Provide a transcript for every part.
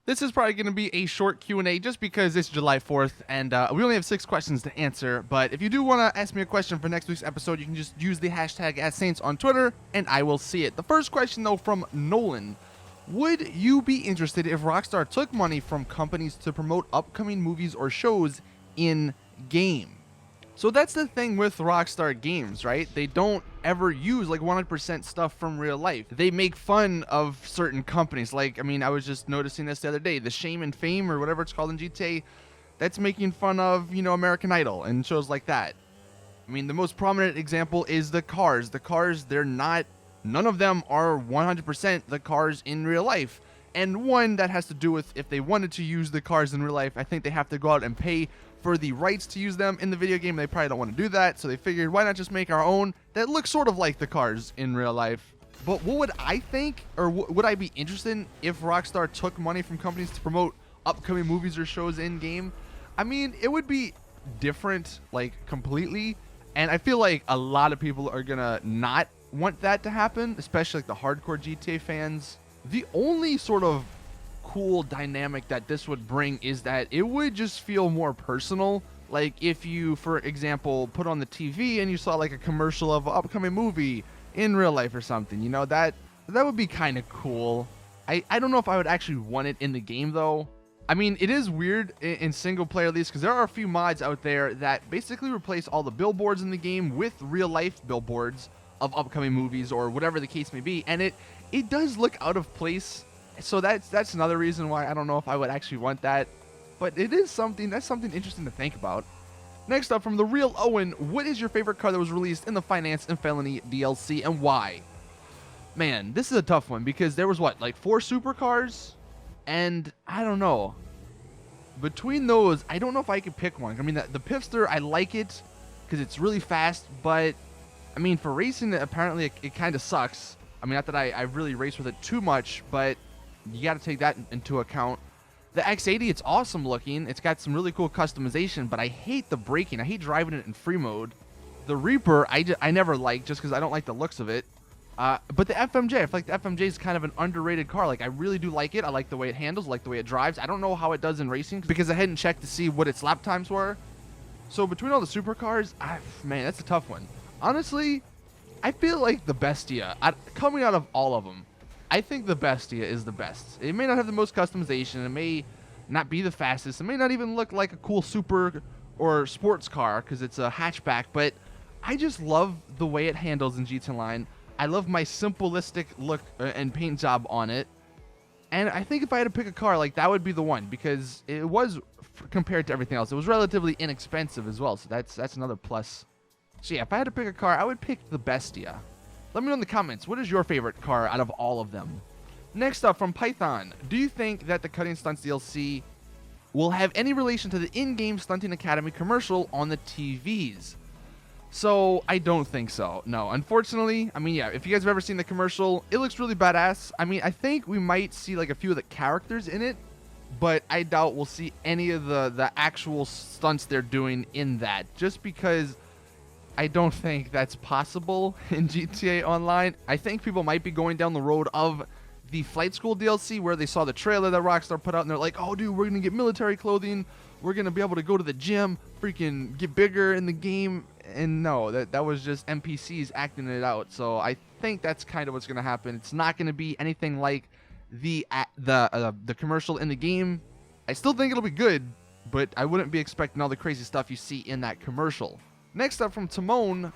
This is probably going to be a short Q&A just because it's July 4th and we only have 6 questions to answer. But if you do want to ask me a question for next week's episode, you can just use the hashtag @Saints on Twitter and I will see it. The first question, though, from Nolan. Would you be interested if Rockstar took money from companies to promote upcoming movies or shows in-game? So that's the thing with Rockstar games, right? They don't ever use like 100% stuff from real life. They make fun of certain companies. Like, I mean, I was just noticing this the other day. The Shame and Fame or whatever it's called in GTA, that's making fun of, American Idol and shows like that. I mean, the most prominent example is the cars. The cars, none of them are 100% the cars in real life. And one that has to do with if they wanted to use the cars in real life, I think they have to go out and pay for the rights to use them in the video game. They probably don't want to do that, so they figured, why not just make our own that looks sort of like the cars in real life? But what would I think, or would I be interested in if Rockstar took money from companies to promote upcoming movies or shows in-game? I mean, it would be different, like, completely, and I feel like a lot of people are gonna not want that to happen, especially like the hardcore GTA fans. The only sort of cool dynamic that this would bring is that it would just feel more personal. Like if you, for example, put on the TV and you saw like a commercial of an upcoming movie in real life or something, that would be kind of cool. I don't know if I would actually want it in the game though. I mean, it is weird in single player at least, because there are a few mods out there that basically replace all the billboards in the game with real life billboards of upcoming movies or whatever the case may be, and it does look out of place. So that's another reason why I don't know if I would actually want that, but that's something interesting to think about. Next up, from the real Owen, what is your favorite car that was released in the Finance and Felony DLC and why? Man, this is a tough one because there was like 4 supercars, and I don't know. Between those, I don't know if I could pick one. I mean, the Pifster, I like it because it's really fast, but I mean, for racing, apparently it kind of sucks. I mean, not that I really race with it too much, but you got to take that into account. The X80, it's awesome looking. It's got some really cool customization, but I hate the braking. I hate driving it in free mode. The Reaper, I never liked just because I don't like the looks of it. But the FMJ, I feel like the FMJ is kind of an underrated car. Like, I really do like it. I like the way it handles, I like the way it drives. I don't know how it does in racing because I hadn't checked to see what its lap times were. So between all the supercars, man, that's a tough one. Honestly, I feel like the Bestia, coming out of all of them, I think the Bestia is the best. It may not have the most customization. It may not be the fastest. It may not even look like a cool super or sports car because it's a hatchback, but I just love the way it handles in GT Line. I love my simplistic look and paint job on it. And I think if I had to pick a car, like, that would be the one because it was, compared to everything else, it was relatively inexpensive as well. So that's another plus. So yeah, if I had to pick a car, I would pick the Bestia. Let me know in the comments, what is your favorite car out of all of them? Next up, from Python, do you think that the Cutting Stunts DLC will have any relation to the in-game Stunting Academy commercial on the TVs? So, I don't think so. No, unfortunately. I mean, yeah, if you guys have ever seen the commercial, it looks really badass. I mean, I think we might see like a few of the characters in it, but I doubt we'll see any of the actual stunts they're doing in that, just because I don't think that's possible in GTA Online. I think people might be going down the road of the Flight School DLC where they saw the trailer that Rockstar put out and they're like, oh dude, we're going to get military clothing. We're going to be able to go to the gym, freaking get bigger in the game. And no, that was just NPCs acting it out. So I think that's kind of what's going to happen. It's not going to be anything like the commercial in the game. I still think it'll be good, but I wouldn't be expecting all the crazy stuff you see in that commercial. Next up, from Timon,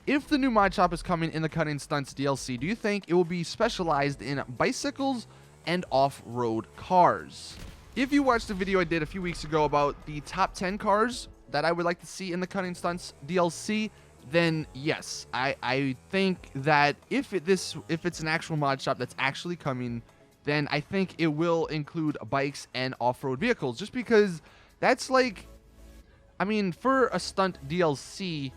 if the new mod shop is coming in the Cutting Stunts DLC, do you think it will be specialized in bicycles and off-road cars? If you watched the video I did a few weeks ago about the top 10 cars that I would like to see in the Cutting Stunts DLC, then yes, I think that if it's an actual mod shop that's actually coming, then I think it will include bikes and off-road vehicles, just because that's like, I mean, for a stunt DLC,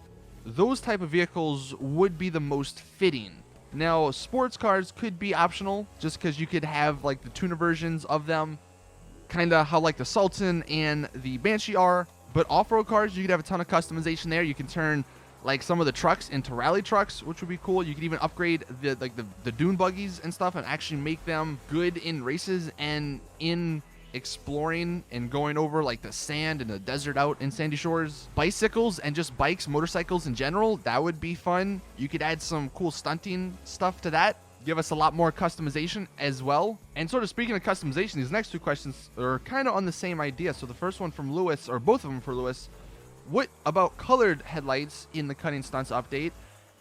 those type of vehicles would be the most fitting. Now, sports cars could be optional, just because you could have like the tuner versions of them, kind of how like the Sultan and the Banshee are. But off-road cars, you could have a ton of customization there. You can turn like some of the trucks into rally trucks, which would be cool. You could even upgrade the dune buggies and stuff and actually make them good in races and in exploring and going over like the sand and the desert out in Sandy Shores. Bicycles and just bikes, motorcycles in general, that would be fun. You could add some cool stunting stuff to that. Give us a lot more customization as well. And sort of speaking of customization, these next two questions are kind of on the same idea. So the first one from Lewis, or both of them for Lewis, what about colored headlights in the Cutting Stunts update?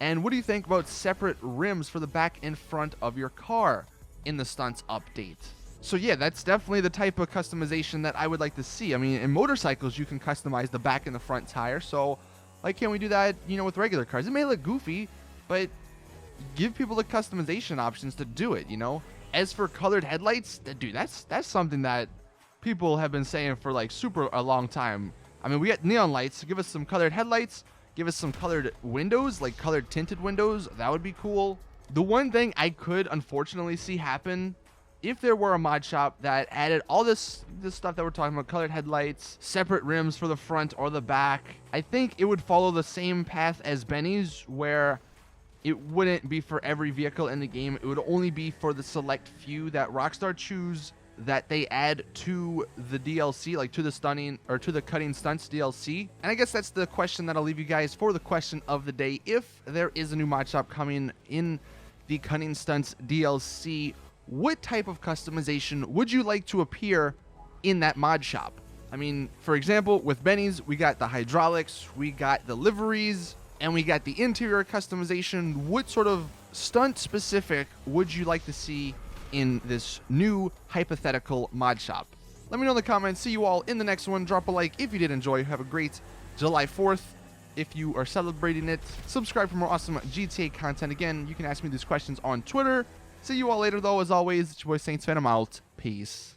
And what do you think about separate rims for the back and front of your car in the Stunts update? So yeah, that's definitely the type of customization that I would like to see. I mean, in motorcycles, you can customize the back and the front tire. So why can't we do that, you know, with regular cars? It may look goofy, but give people the customization options to do it, you know? As for colored headlights, dude, that's something that people have been saying for like a long time. I mean, we got neon lights. So give us some colored headlights. Give us some colored windows, like colored tinted windows. That would be cool. The one thing I could unfortunately see happen, if there were a mod shop that added all this stuff that we're talking about, colored headlights, separate rims for the front or the back, I think it would follow the same path as Benny's, where it wouldn't be for every vehicle in the game. It would only be for the select few that Rockstar choose that they add to the DLC, like to the stunning or to the Cutting Stunts DLC. And I guess that's the question that I'll leave you guys for the question of the day. If there is a new mod shop coming in the Cutting Stunts DLC, what type of customization would you like to appear in that mod shop? I mean, for example, with Benny's, we got the hydraulics, we got the liveries, and we got the interior customization. What sort of stunt specific would you like to see in this new hypothetical mod shop? Let me know in the comments. See you all in the next one. Drop a like if you did enjoy. Have a great July 4th if you are celebrating it. Subscribe for more awesome GTA content. Again, you can ask me these questions on Twitter. See you all later, though. As always, it's your boy Saintsfan. I'm out. Peace.